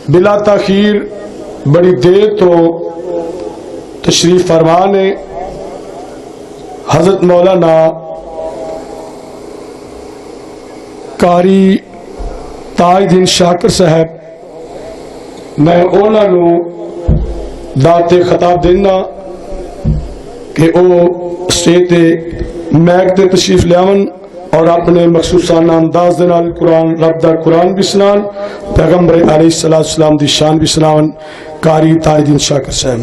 بلا تاخیر بڑی دیر تو تشریف فرما نے حضرت مولانا قاری تاج الدین شاکر صاحب، میں انہوں نے دعوت خطاب دینا کہ وہ اسٹیج تے میک تے تشریف لیاون اور اپنے مخصوصانہ انداز دے نال قرآن رب دا قرآن بھی سنان، پیغمبر علیہ السلام دی شان بھی سناون۔ قاری تاج الدین شاکر صاحب۔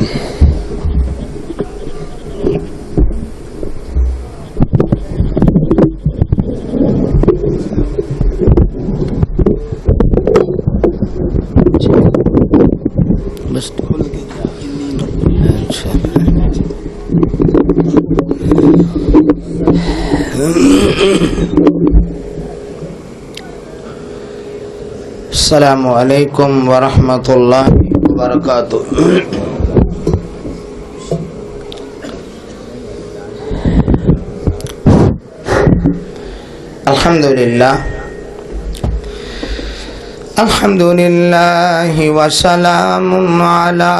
السلام علیکم ورحمۃ اللہ وبرکاتہ۔ الحمد للہ وسلام علی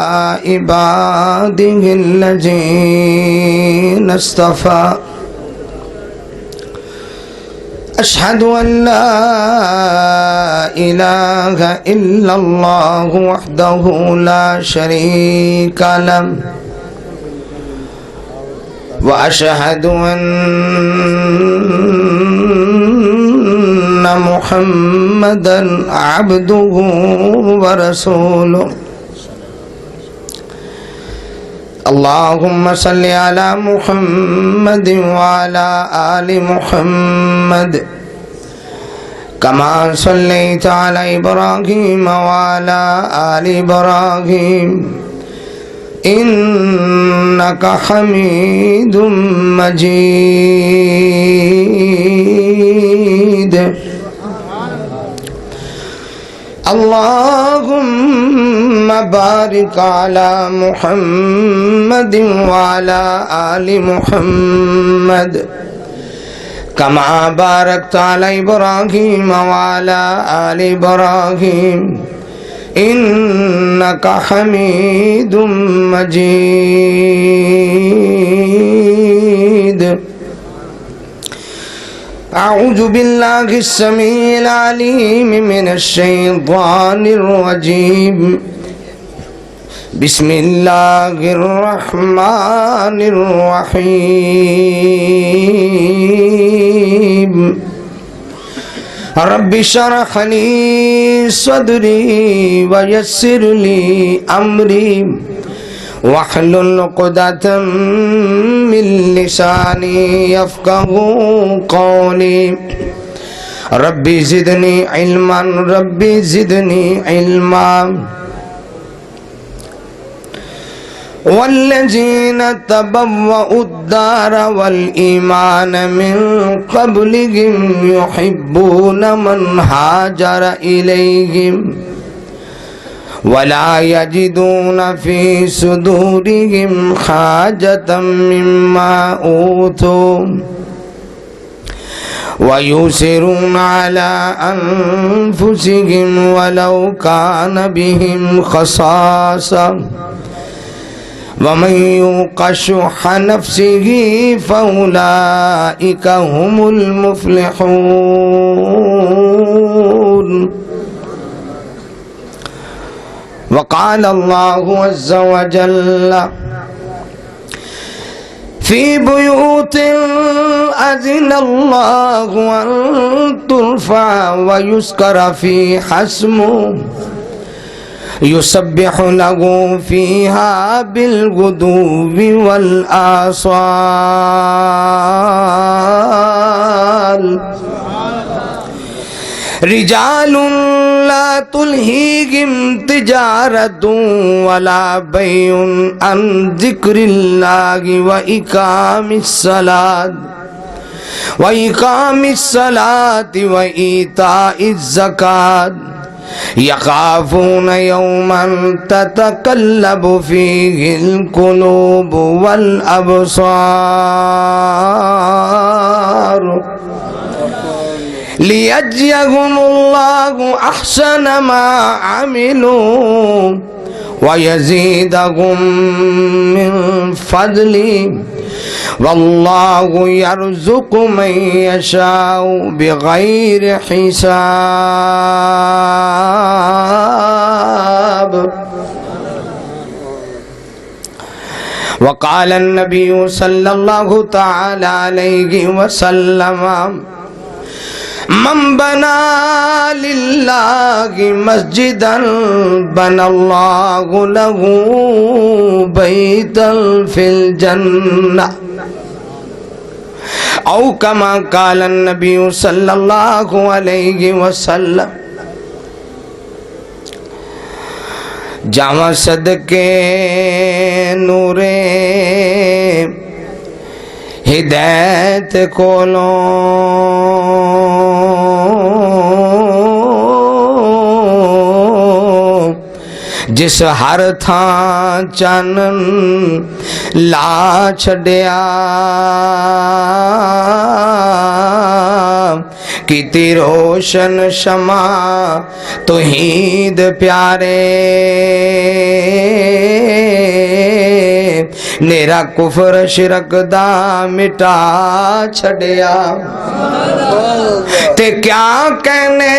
عبادہ الذین اصطفیٰ، اشہد ان لا الہ الا اللہ وحدہ لا شریک لہ، واشہد ان محمدا عبدہ ورسولہ۔ اللہم صلی علی محمد وعلی آل محمد کما صلیت علی ابراہیم وعلی آل ابراہیم انکا حمید مجید۔ اللہم بارک علی محمد وعلی آل محمد کما بارکت علی ابراہیم وعلی آل ابراہیم انکا حمید مجید۔ اعوذ باللہ السمیع العلیم من الشیطان الرجیم، بسم اللہ الرحمن الرحیم۔ رب اشرح لی صدری ویسر لی امری واحلل عقدۃ من لسانی یفقہوا قولی۔ رب زدنی علما رب زدنی علما۔ والذین تبوؤوا الدار والایمان من قبلهم یحبون من ہاجر الیہم ولا یجدون فی صدورهم حاجة مما اوتوا ویؤثرون علی انفسهم ولو کان بهم خصاصة ومن یوق شح نفسه فأولئک هم المفلحون۔ وقال اللہ عز وجل فی بیوت اذن اللہ ان ترفع ویذکر فیہا اسمہ یسبح له فیہا بالغدو والآصال۔ رجال لا تلہیہم تجارۃ ولا بیع عن ذکر اللہ وإقام الصلاة وإیتاء الزکاة یخافون یوما تتقلب فیہ القلوب والابصار۔ لِيَجْزِيَهُمُ اللَّهُ أَحْسَنَ مَا عَمِلُوا وَيَزِيدَهُم مِّن فَضْلِهِ وَاللَّهُ يَرْزُقُ مَن يَشَاءُ بِغَيْرِ حِسَابٍ. وقال النبي صلى الله تعالى عليه وسلم من بنى لله مسجدا بنى الله له بيتا في الجنة او كما قال النبي صلى الله عليه وسلم. جاواں صدقے نورے ہدایت کولوں جس ہر تھاں چانن لا چھڈیا کیتی روشن شمع توحید پیارے نیرا کفر شرک دا مٹا چھڈیا. تے کیا کہنے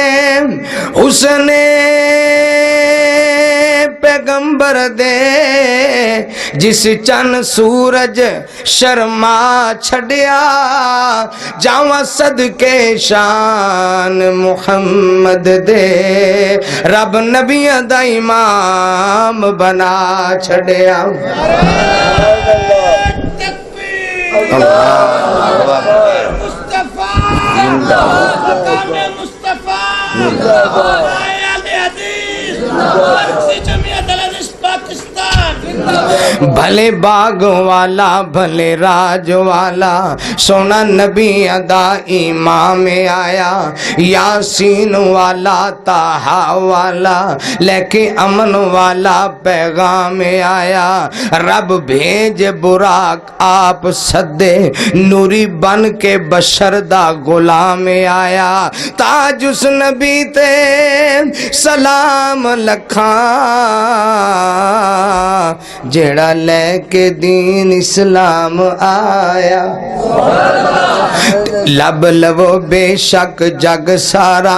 اس نے پیغمبر دے جس چن سورج شرما چھڈیا جاواں صدقے شان محمد دے رب نبیاں دا امام بنا چھڈیا. بھلے باغ والا بھلے راج والا سونا نبی ادا امام آیا یاسین والا طہا والا لے کے امن والا پیغام آیا رب بھیج براق آپ صدے نوری بن کے بشر دا غلام آیا تاج اس نبی تے سلام لکھاں جیڑا لے کے دین اسلام آیا. لب لو بے شک جگ سارا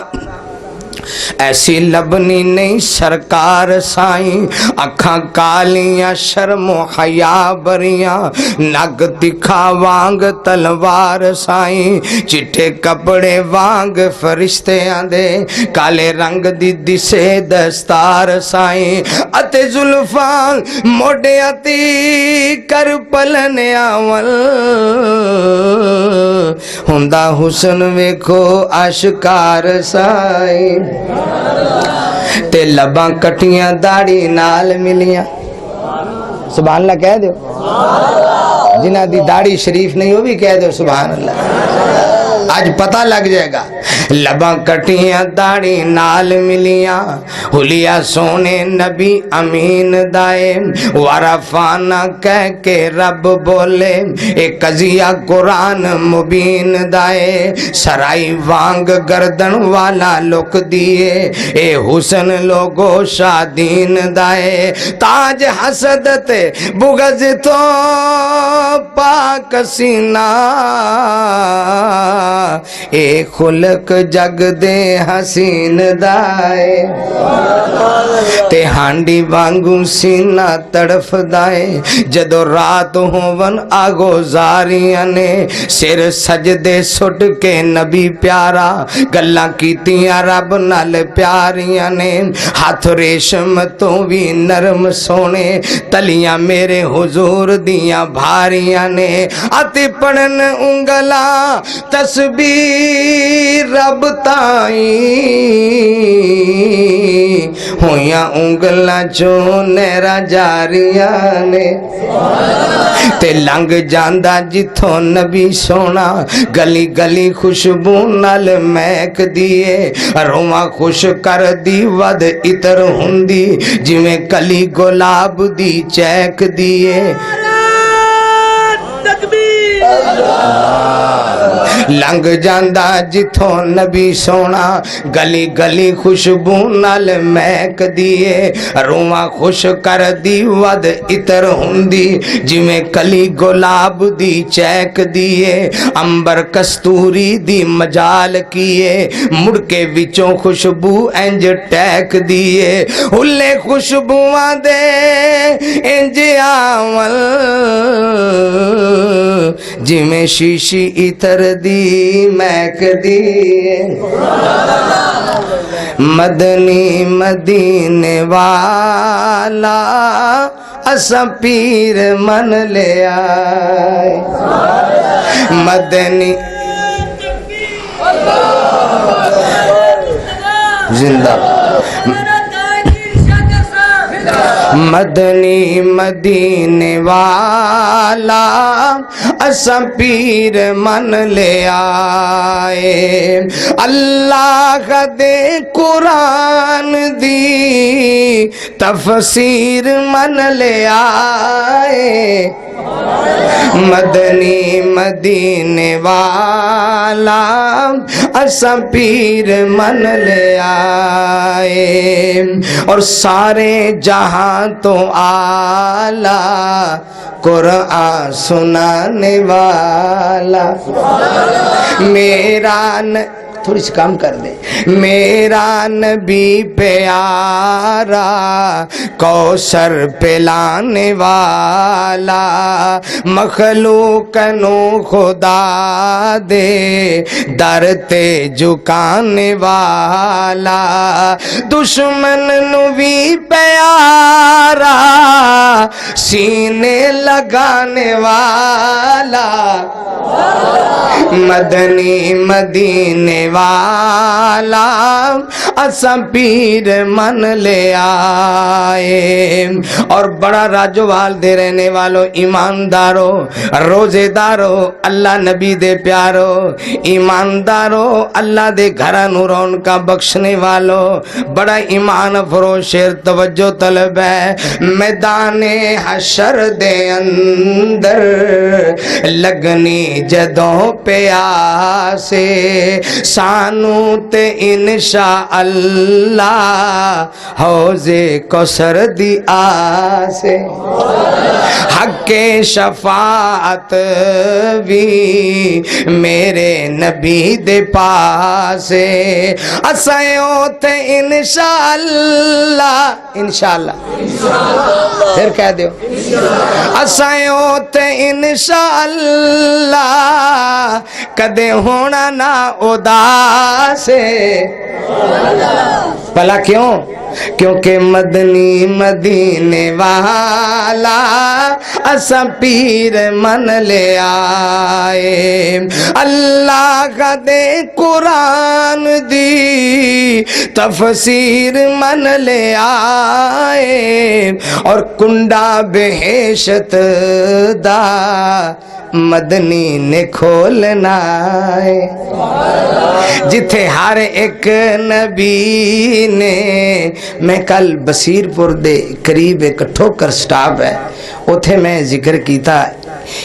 ایسی لبنی نہیں سرکار سائیں اکھاں کالیاں شرم و حیا بریاں نگ تکھا وانگ تلوار سائیں چٹھے کپڑے وانگ فرشتے آندے کالے رنگ دی دسے دستار سائیں اتے زلفان موڑے آتی کر پلنے آول ہندہ حسن ویکھو اشکار سائیں تے لباں کٹیاں داڑی نال ملیاں. سبحان اللہ کہہ دیو جنہ دی داڑی شریف نہیں ہو بھی کہہ دیو سبحان اللہ آج پتہ لگ جائے گا. لباں کٹیاں داڑی نال ملیاں حلیہ سونے نبی امین دائے ورفانا کہہ کے رب بولے ایک قضیہ قرآن مبین دائے سرائی وانگ گردن والا لک دیے اے حسن لوگو شادین دائے تاج حسدت بغض تو پاک سینہ اے خلق جگ دے حسین دائے تے ہانڈی وانگو سینہ تڑف دائے جدو رات ہون آگو زاریاں نے سر سجدے سٹ کے نبی پیارا گلاں کیتیاں رب نال پیاریاں نے ہاتھ ریشم تو بھی نرم سونے تلیاں میرے حضور دیاں بھاریاں نے آتے پڑھن انگلا تسبیح رب تائیں ہویاں انگلا چوں نیرا جاریاں نے تے لنگ جاندہ جتھوں نبی سونا گلی گلی خوشبو نال میک دیے رواں خوش کر دی ود اتر ہندی جویں کلی گلاب دی چیک دیے. لنگ جاندا جتھوں نبی سونا گلی گلی خوشبو نال مہک دیے رواں خوش کر دی ود عطر ہوندی جویں کلی گلاب دی چہک دیے امبر کستوری دی مجال کیے مڑ کے وچوں خوشبو انج ٹیک دیے ہلے خوشبواں دے انج آول جویں شیشی عطر دی مہک دیے مدنی مدینے والا اساں پیر من لے آئے مدنی زندہ مدنی مدینے والا اساں پیر من لے آئے اللہ دے قرآن دی تفسیر من لے آئے مدنی مدینے والا اساں پیر من لے آئے اور سارے جہاں تو آلہ قرآن سنانے والا میرا تھوڑی سی کام کر دے میرا نبی پیارا کوثر پلانے والا مخلوق نو خدا دے در تے جھکانے والا دشمن نو بھی پیارا سینے لگانے والا مدنی مدینے والا اساں پیر من لے آئے اور بڑا راجوال دے رہنے والوں ایماندارو روزے دارو اللہ نبی دے پیارو ایماندارو اللہ دے گھرہ نورون کا بخشنے والو بڑا ایمان فروش شیر توجہ طلب ہے میدان حشر دے اندر لگنی جدوں پیاسے سانو تے انشاءاللہ حوضے کوثر دی آسے حق شفاعت بھی میرے نبی دے پاسے اسائیوں تے انشاءاللہ انشاءاللہ پھر کہہ دیو اسائیوں تے انشاءاللہ کدے ہونا نہ اداسے بھلا کیوں کیونکہ مدنی مدینے والا اساں پیر من لے آئے اللہ کا دے قرآن دی تفسیر من لے آئے اور کنڈا بہشت دا مدنی نے کھولنا ہے جتھے ہر ایک نبی نے میں کل بصیر پور دے قریب ایک ٹھوکر سٹاپ ہے اتھے میں ذکر کیتا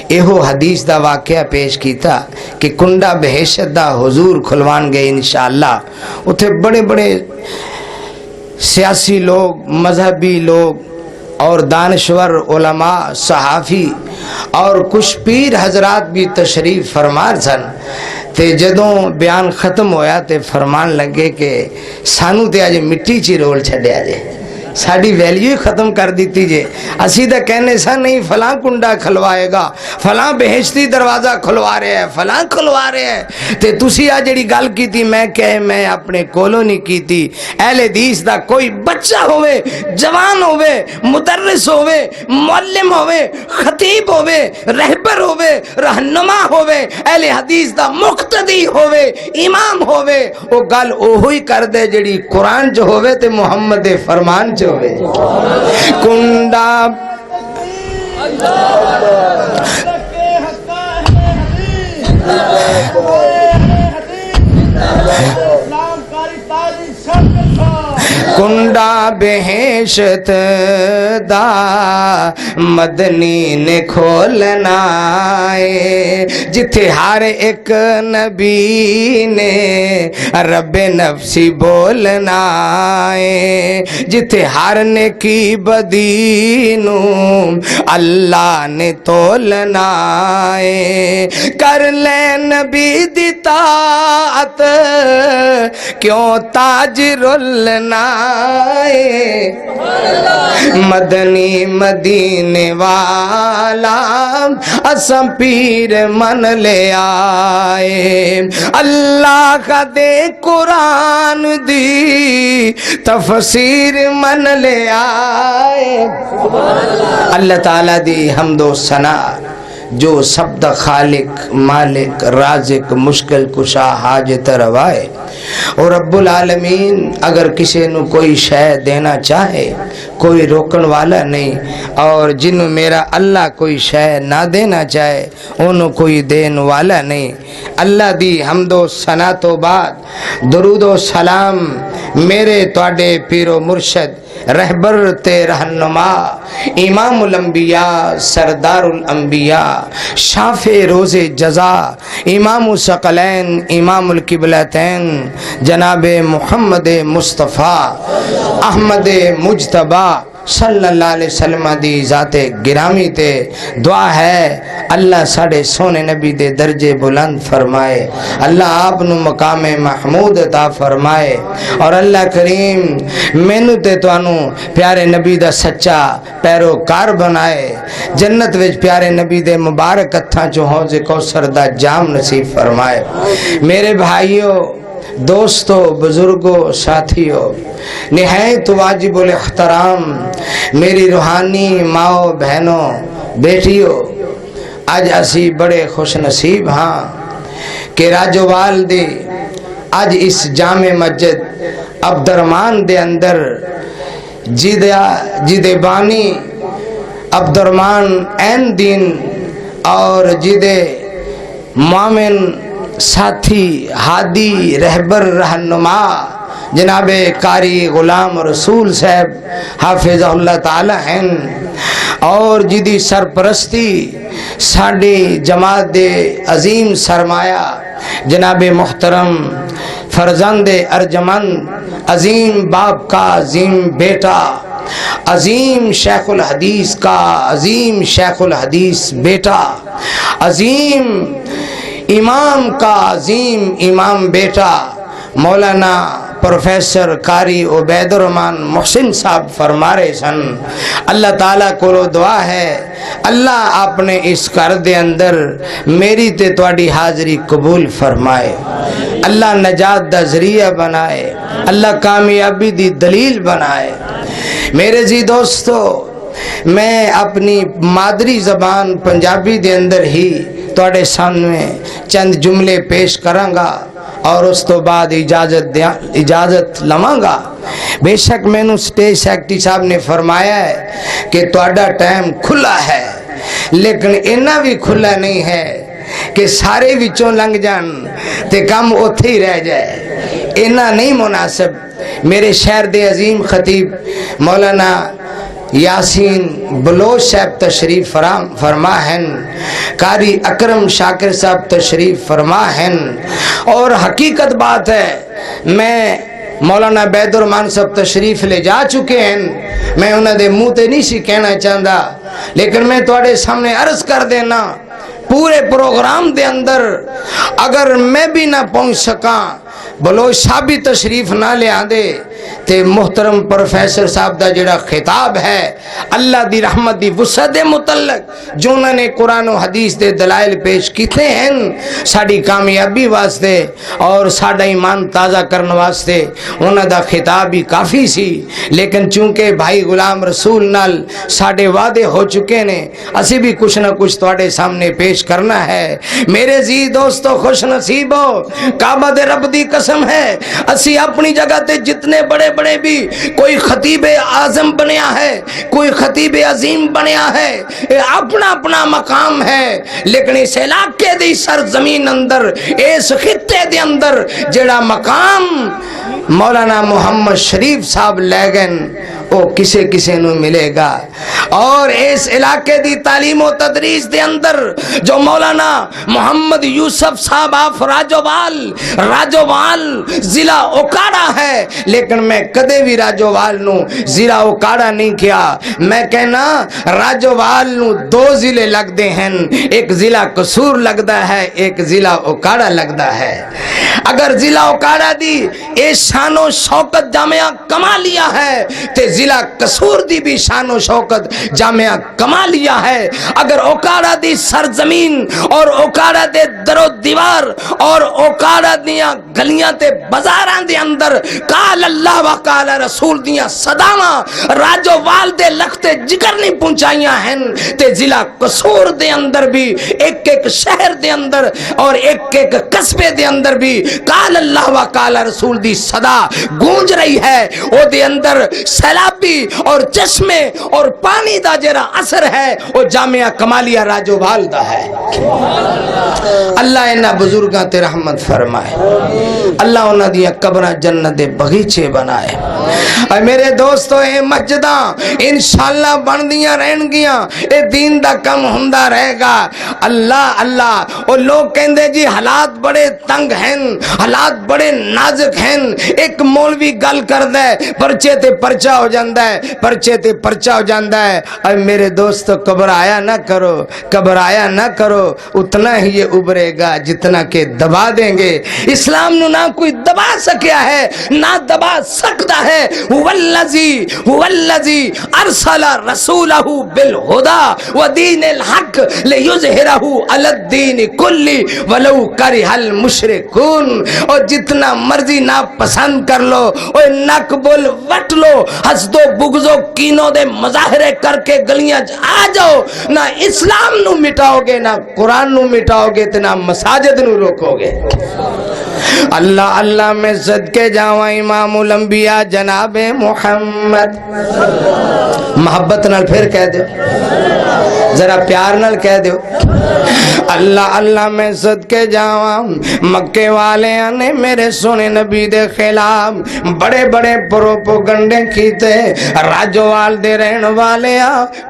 ایہو حدیث دا واقعہ پیش کیتا کہ کنڈا بہشت دا حضور کھلوان گئے انشاءاللہ اتھے بڑے بڑے سیاسی لوگ مذہبی لوگ اور دانشور علماء صحافی اور کچھ پیر حضرات بھی تشریف فرمان سن تے جدوں بیان ختم ہویا تے فرمان لگے کہ سانو تے آج مٹی چی رول چھڑیا جے ساڑی ویلیو ختم کر دیتی جے اسی دا کہنے سا نہیں فلاں کنڈا کھلوائے گا فلاں بہشتی دروازہ کھلوا رہے ہیں فلاں کھلوا رہے ہیں تے تسی آ جڑی گل کی تھی میں کہے میں اپنے کولو نہیں کی تھی اہل حدیث دا کوئی بچہ ہوئے جوان ہوئے مدرس ہوئے معلم ہوئے خطیب ہوئے رہبر ہوئے رہنما ہوئے اہل حدیث دا مقتدی ہوئے امام ہوئے وہ گل اوہی کر دے جڑی قرآن جو ہوئے تے محمد فرمان جو ہوئے کنڈا کنڈا بہشت دا مدنی نے کھولنا ہے، جتھے ہر ایک نبی نے رب نفسی بولنا ہے، جتھے ہر نیکی بدی نو اللہ نے تولنا ہے، کر لے نبی دی طاعت کیوں تاج رولنا ہے، مدنی مدینے والا اساں پیر من لے آئے، اللہ کا دے قرآن دی تفسیر من لے آئے۔ اللہ تعالیٰ دی حمد و ثنا جو سب دا خالق مالک رازق مشکل کشا حاجت روائے، اور رب العالمین اگر کسی نو کوئی شے دینا چاہے کوئی روکن والا نہیں، اور جنو میرا اللہ کوئی شے نہ دینا چاہے انہوں کوئی دین والا نہیں۔ اللہ دی حمد و ثنا تو بعد درود و سلام میرے تواڈے پیر و مرشد رہبر تے رہنما امام الانبیاء سردار الانبیاء شافع روز جزا امام الثقلین امام القبلتین جناب محمد مصطفیٰ احمد مجتبی صلی اللہ علیہ وسلم دی ذات گرامی تے دعا ہے اللہ ساڑھے سونے نبی دے درجے بلند فرمائے، اللہ آپ نو مقام محمود عطا فرمائے، اور اللہ کریم مینو تے توانو پیارے نبی دا سچا پیروکار بنائے، جنت وچ پیارے نبی دے مبارک ہتھاں چوں حوض کوثر دا جام نصیب فرمائے۔ میرے بھائیوں دوستو بزرگوں ساتھیوں نہایت واجب الاحترام میری روحانی ماؤں بہنوں بیٹیوں، آج اسی بڑے خوش نصیب ہاں کہ راجوال دے آج اس جامع مسجد عبدالرحمان دے اندر جدے بانی عبدالرحمان این دین اور جدے مومن ساتھی ہادی رہبر رہنما جناب قاری غلام رسول صاحب حافظ اللہ تعالی ہیں، اور جدی سرپرستی ساڑی جماعت دے عظیم سرمایہ جناب محترم فرزند ارجمند عظیم باپ کا عظیم بیٹا عظیم شیخ الحدیث کا عظیم شیخ الحدیث بیٹا عظیم امام کا عظیم امام بیٹا مولانا پروفیسر قاری عبید الرحمن محسن صاحب فرما رہے سن، اللہ تعالیٰ کو دعا ہے اللہ آپ نے اس گھر دے اندر میری تے تواڈی حاضری قبول فرمائے، اللہ نجات دا ذریعہ بنائے، اللہ کامیابی دی دلیل بنائے۔ میرے جی دوستو میں اپنی مادری زبان پنجابی دے اندر ہی تواڈے سامنے چند جملے پیش کراں گا اور اس تو بعد اجازت لواں گا۔ بے شک میں نو سٹیج سیکٹری صاحب نے فرمایا ہے کہ تواڈا ٹائم کھلا ہے، لیکن اینا بھی کھلا نہیں ہے کہ سارے وچوں لنگ جان تے کم اوتھے ہی رہ جائے، اینا نہیں مناسب۔ میرے شہر دے عظیم خطیب مولانا یاسین بلوچ صاحب تشریف فرما ہیں، قاری اکرم شاکر صاحب تشریف فرما ہیں، اور حقیقت بات ہے میں مولانا عبید الرحمن صاحب تشریف لے جا چکے ہیں، میں انہوں دے منہ تے نہیں سی کہنا چاہتا، لیکن میں تواڈے سامنے عرض کر دینا پورے پروگرام دے اندر اگر میں بھی نہ پہنچ سکاں بلوچ صاحب بھی تشریف نہ لے آندے تے محترم پروفیسر صاحب دا جڑا خطاب ہے اللہ دی رحمت دی وسعت دے متعلق جو انہوں نے قرآن و حدیث دے دلائل پیش کیتے ہیں ساڑی کامیابی واسطے اور ساڑا ایمان تازہ کرنے واسطے انہوں دا خطاب بھی کافی سی، لیکن چونکہ بھائی غلام رسول نال ساڑے وعدے ہو چکے نے اسی بھی کچھ نہ کچھ تواڈے سامنے پیش کرنا ہے۔ میرے زی دوستو خوش نصیب ہو، کعبہ دے رب دی قسم ہے اسی اپنی جگہ تے جتنے بڑے بڑے بھی کوئی خطیب اعظم بنیا ہے, کوئی خطیب عظیم بنیا ہے, اپنا اپنا مقام ہے. لیکن اس علاقے دی سرزمین اندر, اس خطے دے اندر جڑا مقام مولانا محمد شریف صاحب لے گئے وہ کسے کسے نو ملے گا. اور اس علاقے دی تعلیم و تدریس دے اندر جو مولانا محمد یوسف صاحب آف راجوال ضلع اوکاڑا ہے, لیکن میں کدے بھی راجوال نو ضلع اوکاڑا نہیں کیا. میں کہنا راجوال نو دو ضلع لگ دے ہیں, ایک ضلع قصور لگدا ہے, ایک ضلع اوکاڑا لگدا ہے. اگر ضلع اوکاڑا دی اے شان و شوکت جامعہ کما لیا ہے تے ضلع قصور دی بھی شان و شوکت جامعہ کما لیا ہے. اگر اوکاڑا دی سرزمین اور اوکاڑا دے در و دیوار اور اوکاڑا دیاں گلیاں تے بازاراں دے اندر قال اللہ و قال رسول دیاں صداواں راجوال دے لختے جگر نہیں پہنچائیاں ہیں تے ضلع قصور دے اندر بھی ایک ایک شہر دے اندر اور ایک ایک قصبے دے اندر بھی قال اللہ و قال رسول دی صدا گونج رہی ہے. او دے اندر سیلابی اور چشمے اور پانی دا جرا اثر ہے وہ جامعہ کمالیہ راجوال دا ہے. اللہ انہاں بزرگاں تے رحمت فرمائے, اللہ انہاں دیاں قبراں جنت دے بغیچے بنائے. اے میرے دوستو اے مسجداں انشاءاللہ بن دیاں رہن گیاں, اے دین دا کم ہوندا رہے گا. اللہ اللہ او لوگ کہندے جی حالات بڑے تنگ ہیں, حالات بڑے نازک ہیں. ایک مولوی گل کردا ہے پرچے تے پرچہ ہو جاندا ہے, پرچے تے پرچہ ہو جاندا ہے. اے میرے دوستو گھبرایا نہ کرو, گھبرایا نہ کرو, اتنا ہی یہ ابھرے گا جتنا کہ دبا دیں گے. اسلام نو نہ کوئی دبا سکیا ہے نہ دبا سکتا ہے. هو الذی ارسل رسولہ بالہدی ودین الحق لیظہرہ علی الدین کلی ولو کرہ المشرکون. اور جتنا مرضی نہ پسند کر لو, اور نک بول وٹ لو, حسد و بغض و کینوں دے مظاہرے کر کے گلیاں آ جاؤ, نہ اسلام نو مٹاؤ گے, نہ قرآن نو مٹاؤ گے, نہ مساجد نو روکو گے. اللہ اللہ میں صدقے جاواں امام الانبیاء جناب محمد. محبت نال پھر کہہ دو, ذرا پیار نال کہہ دو. اللہ اللہ میں صدقے جاواں مکے والے نے میرے سونے نبی دے خلاف بڑے بڑے پروپوگنڈے کیتے. راجوال دے رہن والے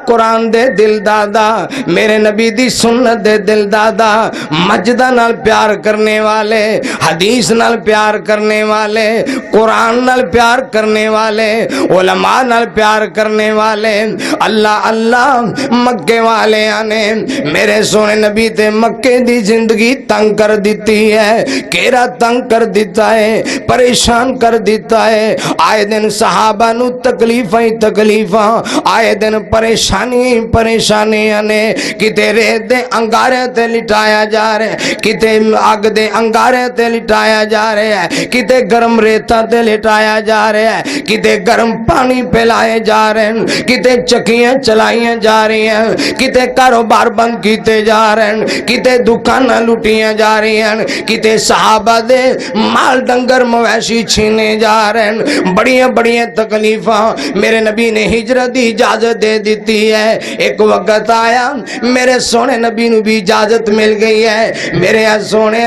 قرآن دے دل دادا, میرے نبی دی سنت دے دل دادا, مسجداں نال پیار کرنے والے, حدیث نال پیار کرنے والے, قرآن نال پیار کرنے والے, علماء نال پیار کرنے والے. اللہ اللہ مکے والے نے میرے سونے نبی تے مکے دی زندگی تنگ کر دیتی ہے, کیرا تنگ کر دیتا ہے, پریشان کر دیتا ہے. آئے دن صحابہ نو تکلیفاں ہی تکلیفاں, آئے دن پریشانی پریشانیاں نے. کتے ریت دے انگارے تے لٹایا جا رہے, کتے آگ دے انگارے تے لٹایا جا رہا ہے, کتے گرم ریتا تے لٹایا جا رہا ہے, کتے گرم پانی پلائے جا رہے ہیں, کتے چکیاں چلائیاں جا رہی ہیں, کتے کاروبار بند کیتے جا رہے ہیں, کتے دکاناں لٹیاں جا رہی ہیں, کتے صحابہ دے مال ڈنگر مویشی چھینے جا رہے ہیں. بڑیاں بڑیاں تکلیفاں. میرے نبی نے ہجرت دی اجازت دے دیتی ہے. ایک وقت آیا میرے سونے نبی نو بھی اجازت مل گئی ہے. میرے سونے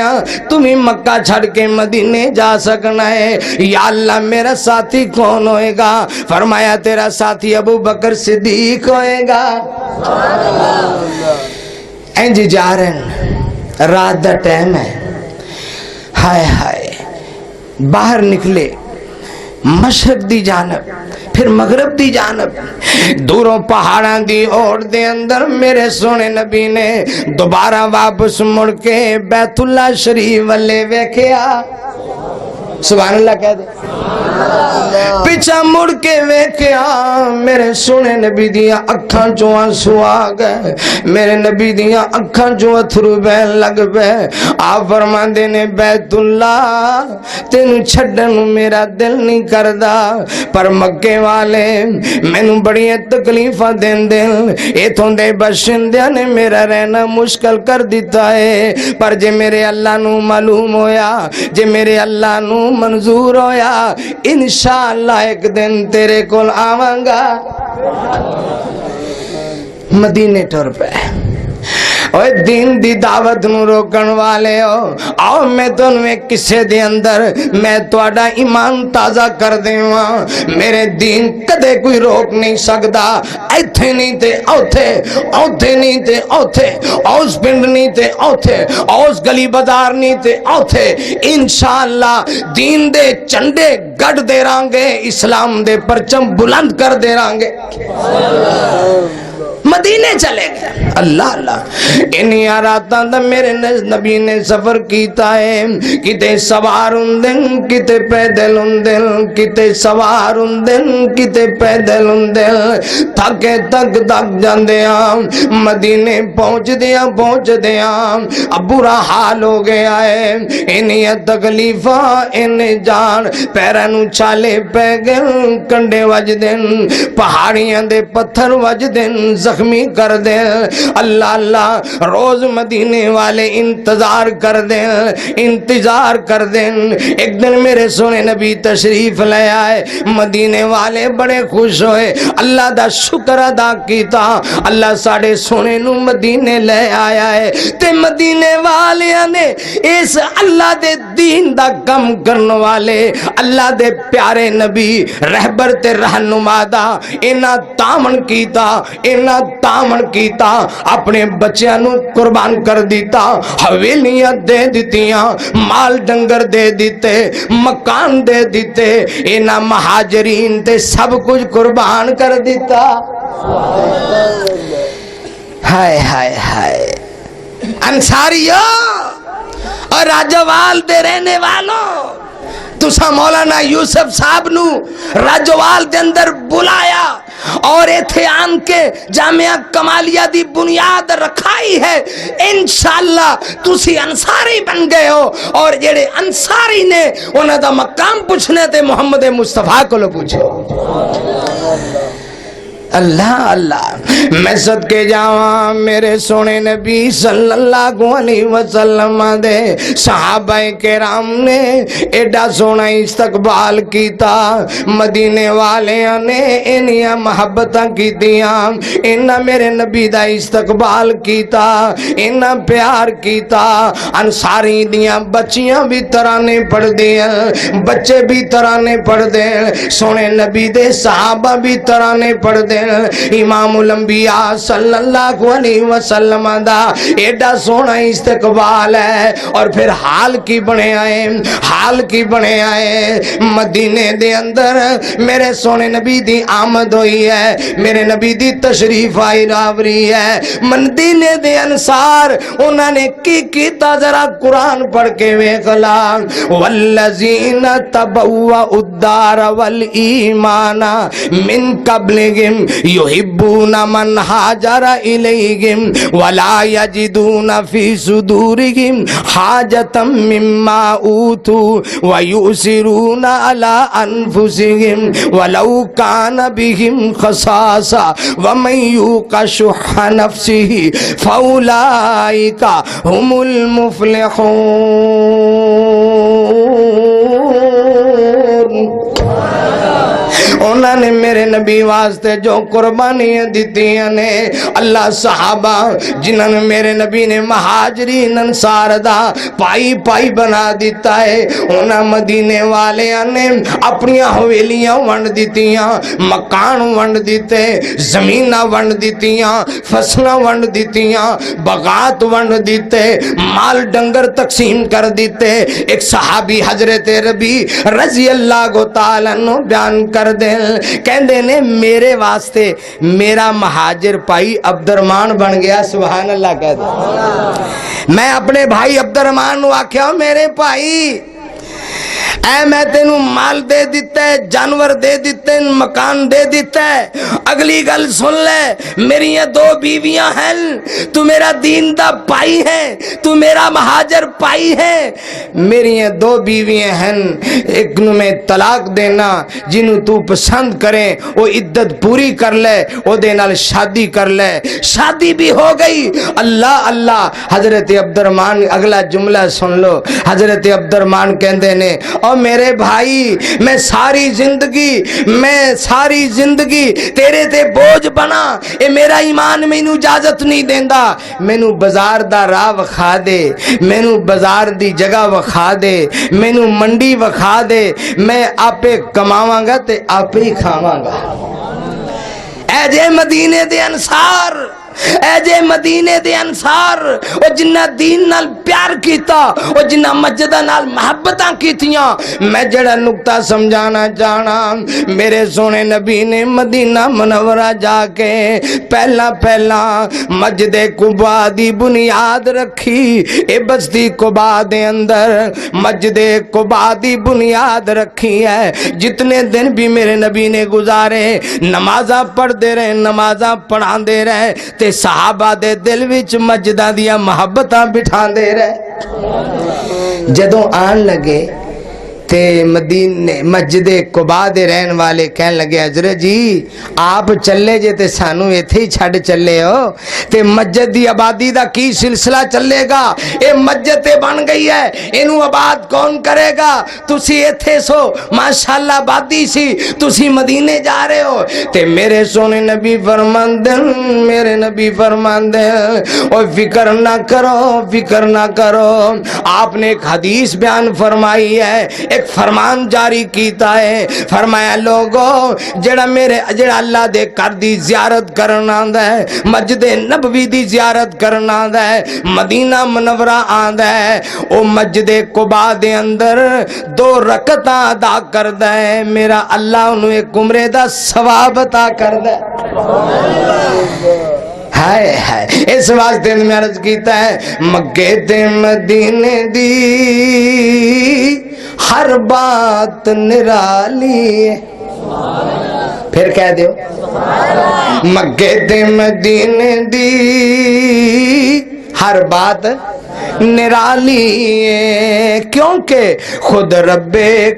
تمہیں مکہ چھڑ کے مدینے جا سکنا ہے. یا اللہ میرا ساتھی کون ہوئے گا؟ فرمایا تیرا ساتھی ابو بکر صدیق ہوئے گا. اینجی جا رہے ہیں, رات دا ٹائم ہے. ہائے ہائے باہر نکلے مشرق دی جانب پھر مغرب دی جانب, دوروں پہاڑاں دی اور دے اندر میرے سونے نبی نے دوبارہ واپس مڑ کے بیت اللہ شریف والے ویکھیا. سبحان اللہ کہہ دے. پیچھا مڑ کے ویکھیا میرے سونے نبی دیاں اکھاں چوں آنسو آ گئے, میرے نبی دیاں اکھاں چوں اتھرو بہن لگ پئے. آپ فرماندے نے بیت اللہ تینوں چھڈن میرا دل نہیں کردا, پر مکے والے مینوں بڑی تکلیفاں دیندے, ایتھوں دے باشندیاں نے میرا رہنا مشکل کر دیتا ہے. پر جے میرے اللہ نو معلوم ہویا, جے میرے اللہ نو منظور ہویا انشاءاللہ ایک دن تیرے کول آواں گا۔ مدینے ٹر پہ اوے دین دی دعوت نو روکن والے ہو، آؤ میں تنوں ایک قصے دے اندر میں تواڈا ایمان تازہ کر دیواں۔ میرے دین کدے کوئی روک نہیں سکدا، ایتھے نہیں تے اوتھے، اوتھے نہیں تے اوتھے، اوس پنڈ نہیں تے اوتھے، اوس گلی بازار نہیں تے اوتھے، انشاءاللہ دین دے چنڈے گڑ دے رانگے، اسلام دے پرچم بلند کر دے رانگے۔ مدینے چلے گئے، اللہ اللہ انہی راتاں دا میرے نبی نے سفر کیتا ہے، کتے سوار ہوندن کتے پیدل ہوندن، کتے سوار ہوندن کتے پیدل ہوندن، تھکے تک جاندے ہاں، مدینے پہنچ دیاں اب برا حال ہو گیا ہے، انہی تکلیفاں انہیں جان پیراں نوں چھالے پہ گئے، کنڈے وجدن، پہاڑیاں دے پتھر وجدن، زخمی کر دیں، اللہ اللہ روز مدینے والے انتظار کر دیں۔ ایک دن میرے سونے نبی تشریف لے آئے، مدینے والے بڑے خوش ہوئے، اللہ دا شکر ادا کیتا، اللہ ساڑے سونے نو مدینے لے آیا ہے، تے مدینے والے نے اس اللہ دے دین دا کم کرنے والے اللہ دے پیارے نبی رہبر تے رہنما دا انہاں تامن کیتا، اپنے بچیاں نو قربان کر دیتا، حویلیاں دے دیتیاں، مال ڈنگر دے دیتے، مکان دے دیتے، انہاں مہاجرین تے سب کچھ قربان کر دیتا۔ ہائے ہائے ہائے انصاریوں اور راجوال دے رہنے والوں، تسا مولانا یوسف صاحب نو راجوال دے اندر بلایا اور ایتھے آن کے جامعہ کمالیہ دی بنیاد رکھائی ہے، انشاءاللہ تسی انصاری بن گئے ہو، اور جڑے انصاری نے انہاں دا مقام پوچھنے تے محمد مصطفیٰ کو لو پوچھو۔ اللہ اللہ میں صدقے جاواں میرے سونے نبی صلی اللہ علیہ وسلم دے صحابہ کرام نے ایڈا سونا استقبال کیتا، مدینے والیاں نے انہیاں محبتاں کیتیاں، انہاں میرے نبی دا استقبال کیتا، انہاں پیار کیتا، انصاری دیاں بچیاں بھی ترانے پڑھ دیاں، بچے بھی ترانے پڑھ دیں، سونے نبی دے صحابہ بھی ترانے پڑھ دیں، امام الانبیاء صلی اللہ علیہ وسلم دا ایڈا سونا استقبال ہے۔ اور پھر حال کی بنے آئے مدینے دے اندر میرے سونے نبی دی آمد ہوئی ہے، میرے نبی دی تشریف آئی راوری ہے، مدینے دے انصار انہوں نے کی کیتا ذرا قرآن پڑھ کے ویکھلا، والذین تبوؤا الدار والایمان من قبلہم یحبون من ہاجر الیہم ولا یجدون فی صدورہم حاجتا مما اوتوا ویؤثرون علی انفسہم ولو کان بہم خصاصہ ومن یوق شح نفسہ فاولئک هم المفلحون۔ انہوں نے میرے نبی واسطے جو قربانیاں دیتیاں نے، اللہ صحابہ جنہوں نے میرے نبی نے مہاجرین انصار دا پائی بنا دیتا ہے، انہاں مدینے والیاں نے اپنی حویلیاں ونڈ دیتیاں، مکان ونڈ دیتے، زمیناں ونڈ دیتیاں، فصلیں ونڈ دیتیاں، بغات ونڈ دیتے، مال ڈنگر تقسیم کر دیتے۔ ایک صحابی حضرت ربی رضی اللہ تعالیٰ عنہ بیان کر دیں، کہندے نے میرے واسطے میرا مہاجر بھائی عبد الرحمان بن گیا، سبحان اللہ کہہ دیں۔ میں اپنے بھائی عبد الرحمان نو آکھیا میرے بھائی اے میں تینوں مال دے دیتا ہے، جانور دے دیتے ہیں، مکان دے دیتا ہے، اگلی گل سن لے، میری یہ دو بیویاں ہیں، تو میرا دین دا پائی ہے، تو میرا مہاجر پائی ہے، میری یہ دو بیویاں ہیں، ایک نو میں طلاق دینا، جنہوں تو پسند کریں وہ عدت پوری کر لے، وہ دے نال شادی کر لے، شادی بھی ہو گئی۔ اللہ اللہ حضرت عبد الرحمان اگلا جملہ سن لو، حضرت عبد الرحمان کہندے نے اور میرے بھائی میں ساری زندگی تیرے تے بوجھ بنا، اے میرا ایمان مینوں اجازت نہیں دیندا، مینوں بازار دا راہ وکھا دے، مینوں بازار دی جگہ وکھا دے، مینوں منڈی وکھا دے، میں آپے کماواں گا تے آپے ہی کھاواں گا۔ اے جے مدینے دے انصار، اے جے مدینے دے انصار، او جنہ دین نال پیار کیتا، او جنہ مسجدہ نال محبتاں کیتیاں، میں جڑا نقطہ سمجھانا چاہنا، میرے سونے نبی نے مدینہ منورہ جا کے پہلا مسجد قباء دی بنیاد رکھی۔ اے بستی قباء دے اندر مسجد قباء دی بنیاد رکھی ہے۔ جتنے دن بھی میرے نبی نے گزارے، نمازاں پڑھ دے رہے، نمازاں پڑھا دے رہے، تے صحابہ دے دل وچ مسجداں دیا محبتاں بٹھا دے رہے۔ جدوں آن لگے تے مدینے مسجد قباء دے رہن والے کہن لگے حضرت جی آپ چلے جے تے سانو ایتھے ہی چھڈ چلے ہو، تے مسجد دی آبادی دا کی سلسلہ چلے گا؟ اے مسجد تے بن گئی ہے، اینو آباد کون کرے گا؟ تسی ایتھے سو ماشاءاللہ آبادی سی، تسی مدینے جا رہے ہو۔ تے میرے سونے نبی فرماندے او فکر نہ کرو۔ آپ نے ایک حدیث بیان فرمائی ہے، ایک فرمان جاری کیتا ہے، فرمایا لوگوں جڑا اللہ دے گھر دی زیارت کرنا آندا ہے، مسجد نبوی دی زیارت کرنا آندا ہے، مدینہ منورہ آندا ہے، او مسجد قباء دے اندر 2 رکعتاں ادا کردا ہے، میرا اللہ انہوں ایک عمرے دا ثواب عطا کردا ہے۔ ہائے اس واسطے میں عرض کیتا ہے مکے تے مدینے دی ہر بات نرالی ہے۔ پھر کہہ دیو مکے تے مدینے دی ہر بات نرالی ہے، کیونکہ خود رب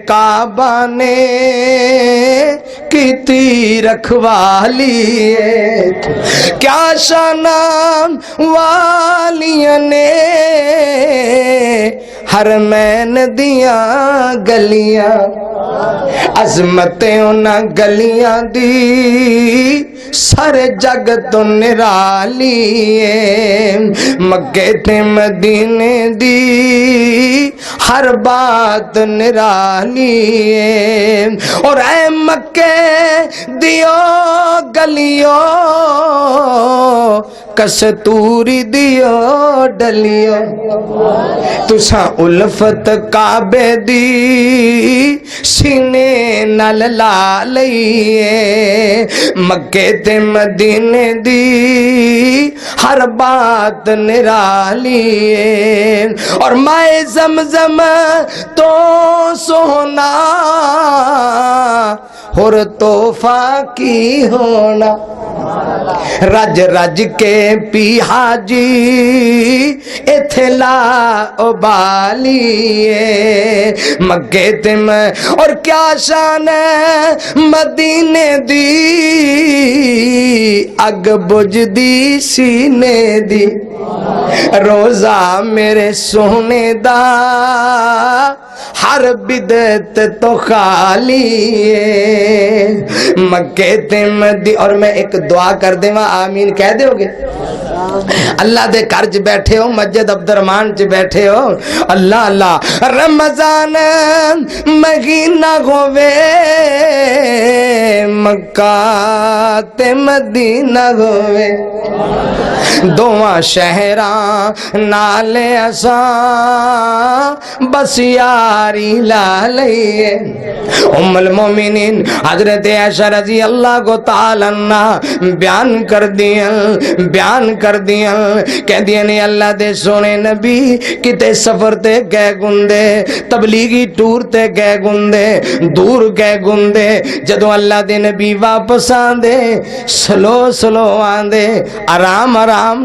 کعبہ نے کیتی رکھوالی ہے، کیا شانام والیاں نے حرمین دیاں گلیاں، عظمتیں انہاں گلیاں دی سر جگ تو نرالی ہے، مکے تے مدینے دی ہر بات نرالی ہے، اور اے مکے دیو گلیو کستوری دیو ڈلیو، تساں الفت کعبے دی سینے نال لا لئیے، مکے تے مدینے دی ہر بات نرالی ہے، اور مائے زمزم تو سونا اور تحفہ کی ہونا، رج رج کے پی حاجی ایتھے لا ابالی ہے، مکے تے اور کیا شان ہے مدینے دی اگ بجھ دی سینے دی، روزہ میرے سونے دا ہر بدعت تو خالی ہے، مکے تے مدینے۔ اور میں ایک دعا کر دے وہاں آمین کہہ دے ہوگے؟ اللہ دے گھر چ بیٹھے ہو، مسجد عبدالرحمان چ بیٹھے ہو، اللہ اللہ رمضان مہینہ ہووے مکہ تے مدینہ ہووے، دوواں شہراں نال اساں بس یاری لا لئیے۔ ام المومنین حضرت عائشہ رضی اللہ کو تعالی عنہ بیان کر دیاں کہہ دیاں نے اللہ دے سونے نبی کتے سفر تے گئے گندے، تبلیغی ٹور تے گئے گندے، دور گئے گندے، جدو اللہ دے نبی واپس آندے سلو آندے، آرام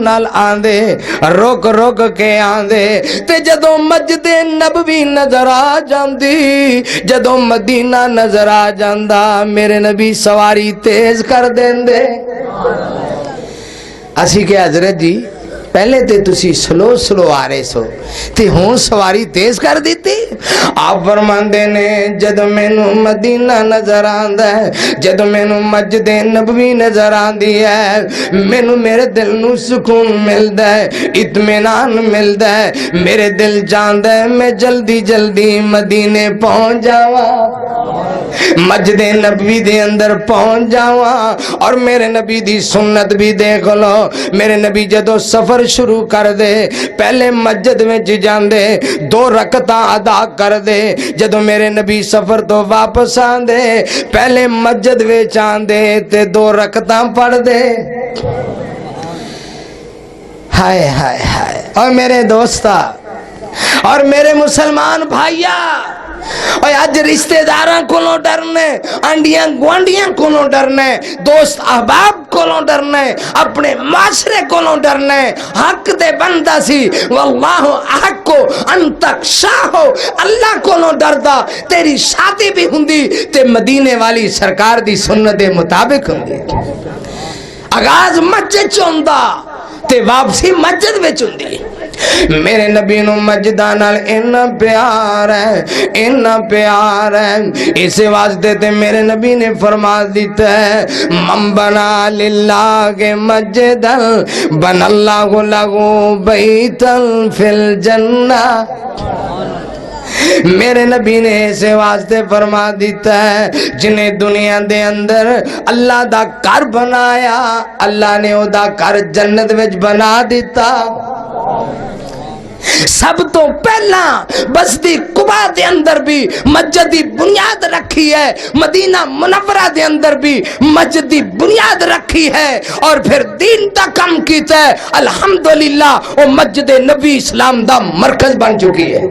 نال آندے، روک کے آندے، تے جدو مسجد نبوی نظر آ جاندی، جدو مدینہ نظر آ جاندا، میرے نبی سواری تیز کر دیندے۔ اسی کہ حضرت جی پہلے تے تسی سلو سلو آ رہے سو تے ہون سواری تیز کر دیتی. آپ فرماندے نے جد مینوں مدینہ نظر آندا ہے، جد مینوں مسجد نبوی نظر آندی ہے، مینوں میرے دل نو سکون ملدا ہے، اطمینان ملدا ہے، میرے دل جاندا ہے میں جلدی جلدی مدینے پہنچ جاواں، مسجد نبوی دے اندر پہنچ جاواں. اور میرے نبی دی سنت بھی دیکھ لو، میرے نبی جدو سفر شروع کر دے پہلے مسجد میں جاندے 2 رکعتاں ادا کر دے. جدو میرے نبی سفر تو واپس آندے پہلے مسجد وچ آندے تے 2 رکعتاں پڑھ دے. ہائے ہائے ہائے. اور میرے دوستا اور میرے مسلمان بھائیا، اور آج رشتہ داراں کولوں ڈرنے، انڈیاں گوانڈیاں کولوں ڈرنے، دوست احباب کولوں ڈرنے، اپنے معاشرے کولوں ڈرنے. حق دے بندہ سی واللہ احق ان تخشاہ، اللہ کولوں ڈردا. تیری شادی بھی ہوندی تے مدینے والی سرکار دی سنت دے مطابق ہوندی. آغاز مسجد چ ہوندا تے واپسی مسجد وچ ہوندی. میرے نبی نو مسجداں نال اتنا پیار ہے، اتنا پیار ہے، اس واسطے تے میرے نبی نے فرما دیتا ہے من بنا للہ کے مسجد بن اللہ لہو بیتا فی الجنہ. میرے نبی نے اسے واسطے فرما دیتا ہے جنہیں دنیا دے اندر اللہ دا گھر بنایا، اللہ نے او دا گھر جنت وچ بنا دیتا. سب تو پہلا بستی قباء دے اندر بھی مسجد دی بنیاد رکھی ہے، مدینہ منورہ دے اندر بھی مسجد دی بنیاد رکھی ہے، اور پھر دین دا کم کیتا ہے. الحمدللہ وہ مسجد نبی اسلام دا مرکز بن چکی ہے.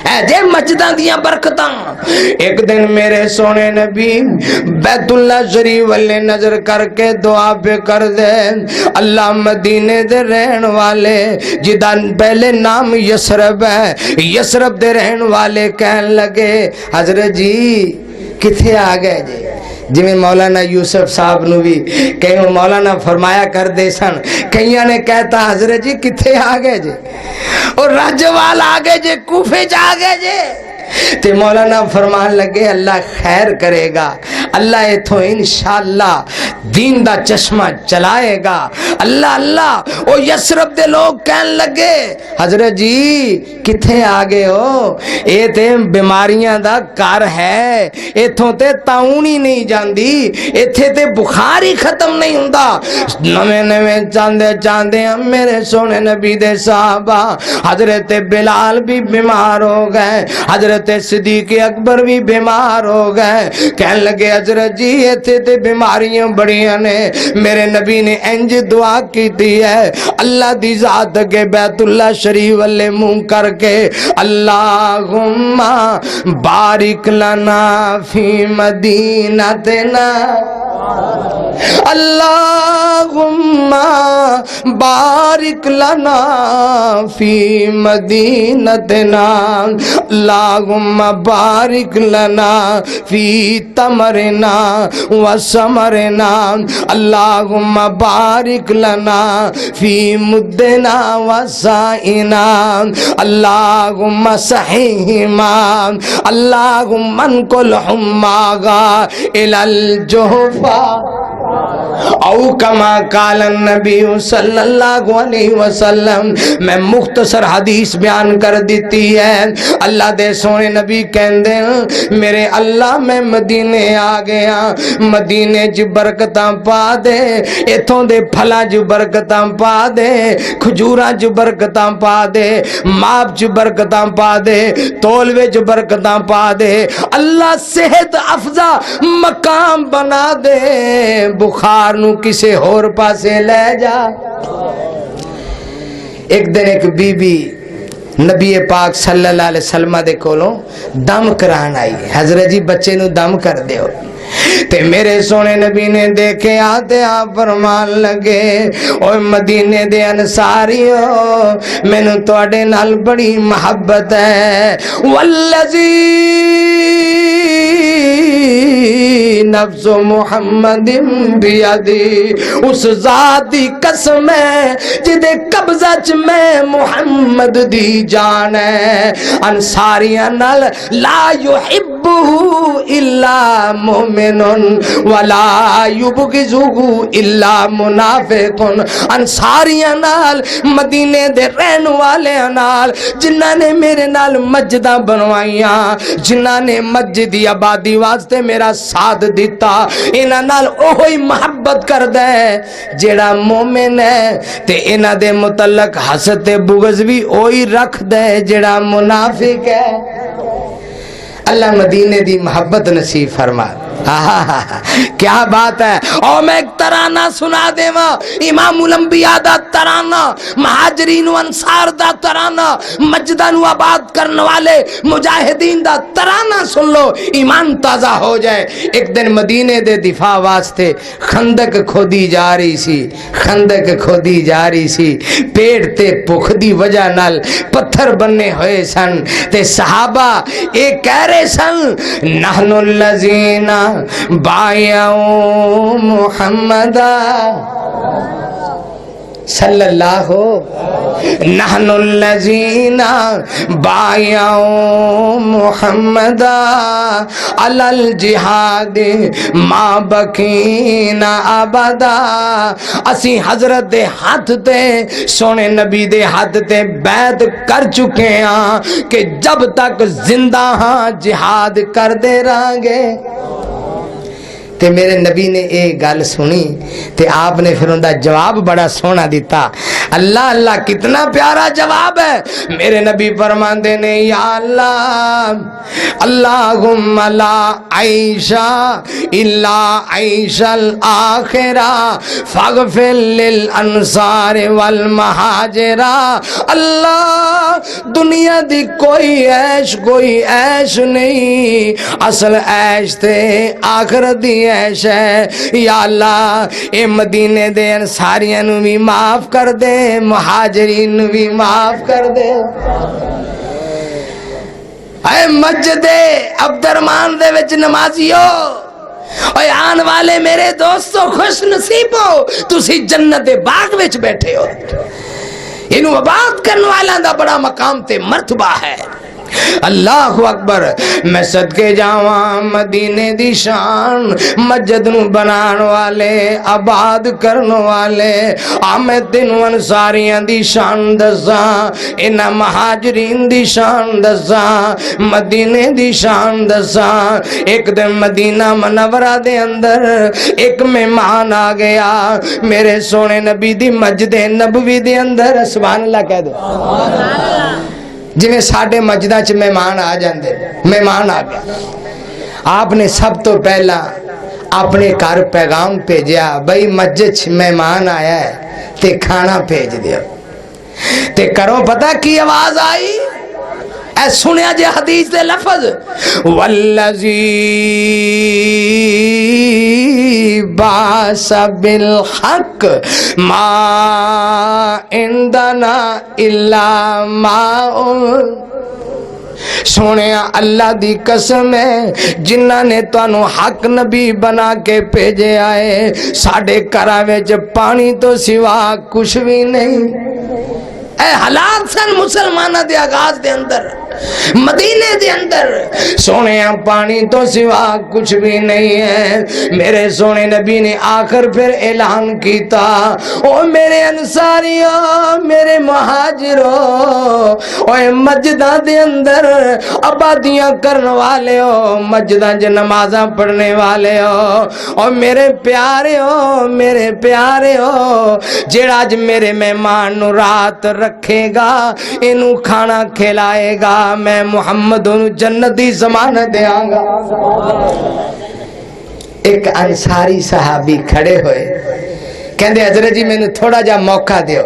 اے جے مسجداں دیاں برکتاں. ایک دن میرے سونے نبی بیت اللہ شریف والے نظر کر کے دعا پہ کر دے اللہ مدینے دے رہن والے جدا پہلے نام یسرب ہے، یسرب دے رہن والے کہن لگے حضرت جی کتھے آ گئے جی. جی میں مولانا یوسف صاحب نو بھی کہیں مولانا فرمایا کر دے سن، کئیاں نے کہتا حضرت جی کتھے آ گئے جی، اور راجوال آ گئے جی، کوفے جا گئے جی. تے مولانا فرمان لگے اللہ خیر کرے گا، اللہ اتھوں انشاءاللہ دین دا چشمہ چلائے گا. اللہ اللہ او یسرب دے لوگ کہن لگے حضرت جی کتھے آگے ہو، اے تے بیماریاں دا کار ہے، اتھوں تے تاؤن ہی نہیں جاندی، ایتھے تے بخار ہی ختم نہیں ہوندا. نویں نویں چاندے چاندے میرے سونے نبی دے صحابہ حضرت بلال بھی بیمار ہو گئے، حضرت صدیق اکبر بھی بیمار ہو گئے. کہنے لگے حضرت جی ایتھے تے بیماریاں بڑیاں نے. میرے نبی نے انج دعا کی دی ہے اللہ دی ذات کے بیت اللہ شریف والے منہ کر کے اللہم بارک لنا فی مدینتنا، اللہم بارک لنا فی مدینتنا، اللہم بارک لنا فی تمرنا و ثمرنا، اللہم بارک لنا فی مدنا و سائنا، اللہم صحیحما، اللہم انقل حماغا الی الجحفہ او کما قال النبی صلی اللہ علیہ وسلم. میں مختصر حدیث بیان کر دیتی ہے. اللہ دے سونے نبی کہندے میرے اللہ میں مدینے آ گیا، مدینے چ برکتاں پا دے، ایتھوں دے پھلاں چ برکتاں پا دے، کھجوراں چ برکتاں پا دے، ماپ چ برکتاں پا دے، تولوے چ برکتاں پا دے. اللہ صحت افزا مقام بنا دے، بخار نو کسے اور پاسے لے جا. ایک دن ایک بی بی نبی پاک صلی اللہ علیہ وسلم دے کولوں دم کران آئی، حضرت جی بچے نو دم کر دیو. تے میرے سونے نبی نے دیکھے آتے آپ فرمان لگے اوہ مدینے دے انصاریو مینوں تواڈے نال بڑی محبت ہے، والذی نفس محمد بیدی، اس ذات دی قسم ہے جدے قبضہ چ میں محمد دی جان ہے، انصاریاں نال لا یحبہ الا مومن ولا یبغضہ الا منافق، انصاریاں نال مدینے دے رہن والے نال جنہاں نے میرے نال مسجداں بنوائیاں، جنہاں نے مسجد دی آبادی واسطے میرا ساتھ دیتا، انہاں نال اوہی محبت کردا ہے جیڑا مومن ہے، تے انہاں دے متعلق حسد بغض بھی اوہی رکھدا ہے جیڑا منافق ہے۔ اللہ مدینے دی محبت نصیب فرما۔ کیا بات ہے۔ اور میں ایک ترانہ سنا دیواں، امام الانبیاء دا ترانہ، مہاجرین و انصار دا ترانہ، مسجداں نو آباد کرنے والے مجاہدین دا ترانہ سن لو، ایمان تازہ ہو جائے۔ ایک دن مدینے دے دفاع واسطے خندق کھودی جا رہی سی، خندق کھودی جا رہی سی، پیڑ تے بھوک دی وجہ نال پتھر بننے ہوئے سن، تے صحابہ ایک کہہ رہے سن، نحن الذین بایعوا محمدا صلی اللہ، نحن الذین بایعوا محمدا علی الجہاد ما بقینا ابدا، اسی حضرت دے ہاتھ تے سونے نبی دے ہاتھ تے بیعت کر چکے ہاں کہ جب تک زندہ ہاں جہاد کر دے رہاں گے۔ تے میرے نبی نے ایک گل سنی تے آپ نے پھر ان دا جواب بڑا سونا دیتا۔ اللہ اللہ کتنا پیارا جواب ہے۔ میرے نبی فرماندے نے، یا اللہ اللہم لا عیشا الا عیش الاخرہ فاغفر للانصار والمہاجرہ، اللہ دنیا دی کوئی عیش نہیں، اصل عیش تے آخرت دی عیش ہے۔ یا اللہ اے مدینے دے انصاریاں نو بھی معاف کر دے، مہاجرین نو بھی معاف کر دے۔ اے مسجد عبد الرحمان دے وچ نمازیو، اے آن والے میرے دوستو خوش نصیبو، تسی جنت دے باغ وچ بیٹھے ہو، انہوں آباد کرنے والا دا بڑا مقام تے مرتبہ ہے۔ اللہ اکبر۔ میں صدقے جاواں مدینے دی شان، مسجد نو بنان والے، آباد کرن والے، آمد دن انصاریاں دی شان دساں، انہاں مہاجرین دی شان دساں، مدینے دی شان دساں۔ ایک دن مدینہ منورہ دے اندر ایک مہمان آ گیا، میرے سونے نبی دی مسجد نبوی دے اندر، سبحان اللہ کہہ دو، جویں ساڈے مسجداں چ مہمان آ جاندے، مہمان آ گیا، آپ نے سب تو پہلا اپنے گھر پیغام بھیجیا، بھئی مسجد چ مہمان آیا ہے تے کھانا بھیج دیو۔ تے کرو پتہ کی آواز آئی؟ اے سنیا جے حدیث دے لفظ، والذی باس بالحق ما عندنا الا ماء، سونیا اللہ دی قسم ہے جنہاں نے تانوں حق نبی بنا کے بھیجے آئے، ساڈے گھراں وچ پانی تو سوا کچھ بھی نہیں۔ اے حالات سن مسلمانہ دے آغاز دے اندر، مدینے دے اندر، سونے پانی تو سوا کچھ بھی نہیں ہے۔ میرے سونے نبی نے آخر پھر اعلان کیتا، او میرے انصاریوں، میرے مہاجروں، اوے مسجداں دے اندر آبادیاں کرنے والے ہو، مسجداں چ نمازاں پڑھنے والے ہو، اور میرے پیارے ہو، میرے پیارے ہو، جیڑا اج میرے مہمان نو رات رکھے گا، انہوں کھانا کھلائے گا، میں محمد انہوں جنتی ضمانت دیاں گا۔ ایک انصاری صحابی کھڑے ہوئے، کہندے حضرت جی میں نے تھوڑا جا موقع دیو،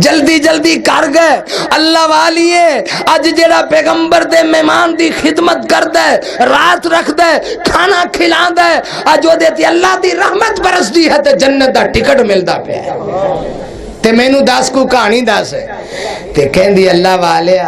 جلدی جلدی کر گئے، اللہ والیے اج جڑا پیغمبر دے مہمان دی خدمت کردا ہے، رات رکھدا ہے، کھانا کھلاندا ہے، اج اودے تے اللہ دی رحمت برسدی ہے تے جنت دا ٹکٹ ملدا پیا ہے۔ تے مینوں دس کو کہانی دس، تے کہندی اللہ والیا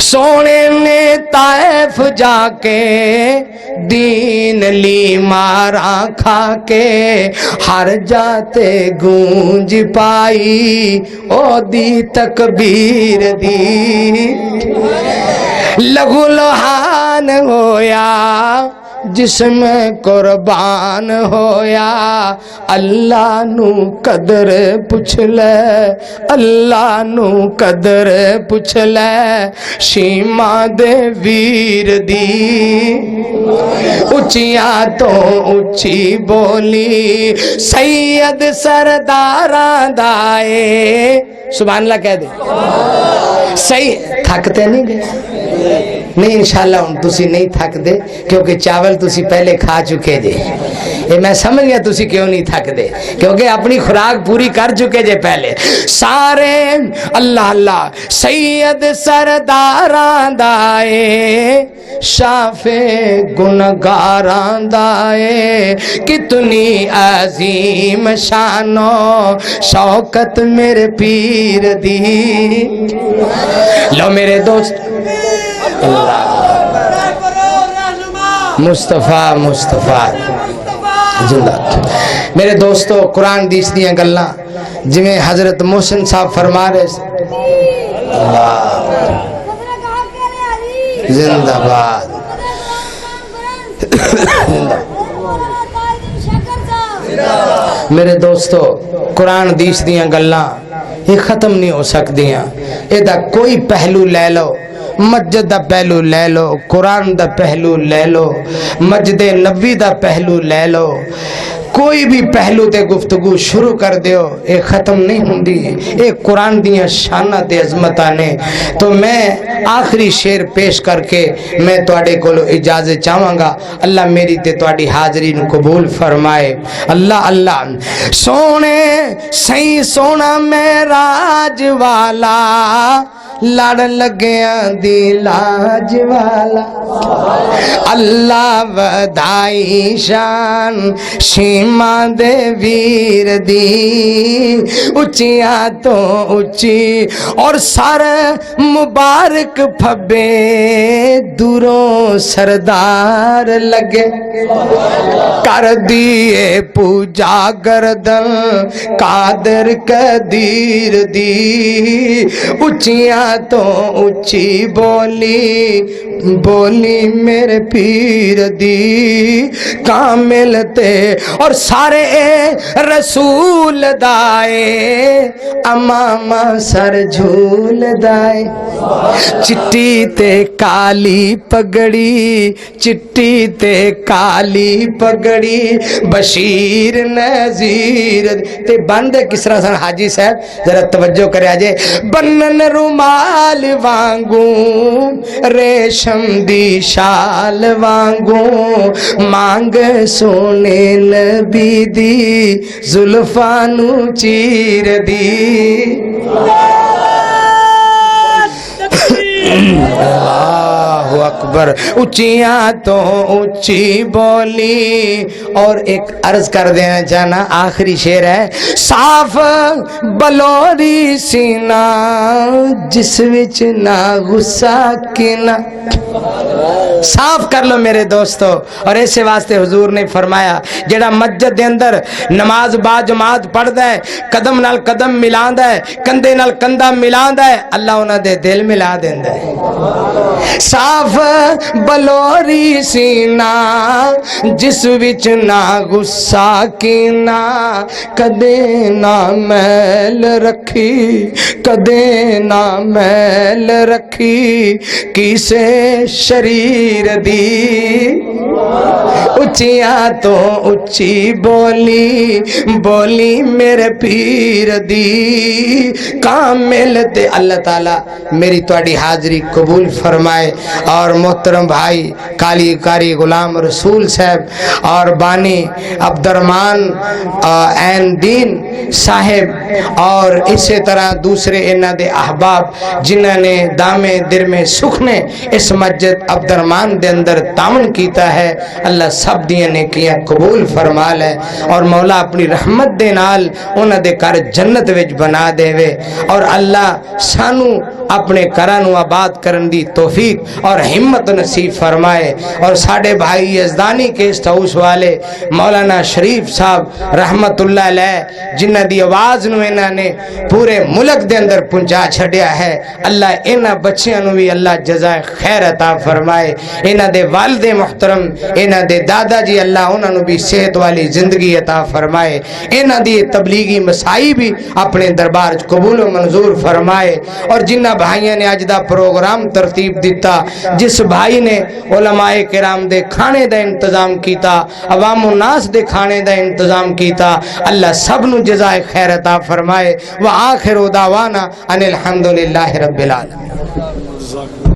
سونے نے طائف جا کے دین لی مارا کھا کے ہر جاتے گونج پائی او دی تکبیر دی لہو لہان ہویا جسم قربان ہویا اللہ نو قدر پوچھ لے اللہ نو قدر پوچھ لے شیما دے ویر دی اچیاں تو اچھی بولی سید سرداراں دائے سبحان اللہ کہہ دے صحیح تھکتے نہیں گئے نہیں انشاءاللہ ہن تسی نہیں تھک دے کیونکہ چاول تسی پہلے کھا چکے جے یہ میں سمجھ گیا تسی کیوں نہیں تھک دے کیونکہ اپنی خوراک پوری کر چکے جے پہلے سارے اللہ اللہ سید سرداراں دائے شافے گنگاراں دائے کتنی عظیم شانو شوکت میرے پیر دی لو میرے دوست مصطفیٰ مصطفیٰ زندہ میرے دوستو قرآن دیس دیاں گلاں جویں حضرت محسن صاحب فرما رہے زندہ باد میرے دوستو قرآن دیس دیاں گلاں یہ ختم نہیں ہو سکدیاں اے دا کوئی پہلو لے لو مسجد دا پہلو لے لو قرآن دا پہلو لے لو مسجد نبی دا پہلو لے لو کوئی بھی پہلو تے گفتگو شروع کر دیو اے ختم نہیں ہوندی اے قرآن دیاں شانہ تے عظمتاں نے تو میں آخری شعر پیش کر کے میں تواڈے کولو اجازت چاہواں گا اللہ میری تے تواڈی حاضری نو قبول فرمائے اللہ اللہ سونے سہی سونا معراج والا لڑ لگیاں دی لاج والا اللہ ودائی شان شیما دے ویر دی اچیاں تو اچھی اور سر مبارک پھبے دوروں سردار لگے کر دیے پوجا گردن قادر قدیر دی اچیاں تو اچھی بولی بولی میرے پیر دی کامل تے اور سارے رسول دائے امامہ سر جھول دائے چٹی تے کالی پگڑی چٹی تے کالی پگڑی بشیر نذیر تے بندے کس طرح سن حاجی صاحب ذرا توجہ کرے آجے بنن رومال وانگوں ریشم دی شال وانگوں مانگ سونے نبی دی زلفانو چیر دی اللہ اکبر اچیاں تو اچھی بولی اور ایک عرض کر دینا چاہنا آخری شعر ہے صاف بلوری سینہ جس وچ نہ غصہ کینا صاف کر لو میرے دوستو اور ایسے واسطے حضور نے فرمایا جڑا مسجد دے اندر نماز با جماعت پڑھدا ہے قدم نال قدم ملاندا ہے کندھے نال کندھا ملاندا ہے اللہ انہاں دے دل ملا دیندا ہے صاف بلوری سینہ جس وچ نہ غصہ کینا کدے نہ میل رکھی کدے نہ میل رکھی کسے شریر دی اچیاں تو اچھی بولی بولی میرے پیر دی کامل تے اللہ تعالی میری تواڈی حاضری قبول فرمائے اور محترم بھائی کالی کاری غلام رسول صاحب اور بانی عبد الرحمن عین دین صاحب اور اسی طرح دوسرے انہاں دے احباب جنہاں نے دامے درمے سکھ نے اس مسجد عبد الرحمن دے اندر تعاون کیتا ہے اللہ سب دیاں نیکیاں قبول فرما لے اور مولا اپنی رحمت دے نال انہاں دے گھر جنت وچ بنا دے وے اور اللہ سانو اپنے گھراں نو آباد کرن دی توفیق اور ہمت نصیب فرمائے. اور ساڈے بھائی یزدانی گیسٹ ہاؤس والے مولانا شریف صاحب رحمت اللہ علیہ جنہ دی آواز نو انہاں نے پورے ملک دے اندر پہنچا چھڈیا ہے, اللہ انہاں بچیاں نو بھی اللہ جزائے خیر عطا فرمائے. انہاں دے والد محترم انہاں دے دادا جی اللہ انہاں نو بھی صحت والی زندگی عطا فرمائے. انہاں دی تبلیغی مسائی بھی اپنے دربار وچ قبول و منظور فرمائے. اور جنہ بھائیاں نے اج دا پروگرام ترتیب دیتا, جس بھائی نے علماء کرام دے کھانے دا انتظام کیتا, عوام الناس دے کھانے دا انتظام کیتا, اللہ سب نو جزائے خیر عطا فرمائے. وآخر دعوانا ان الحمدللہ رب العالمین.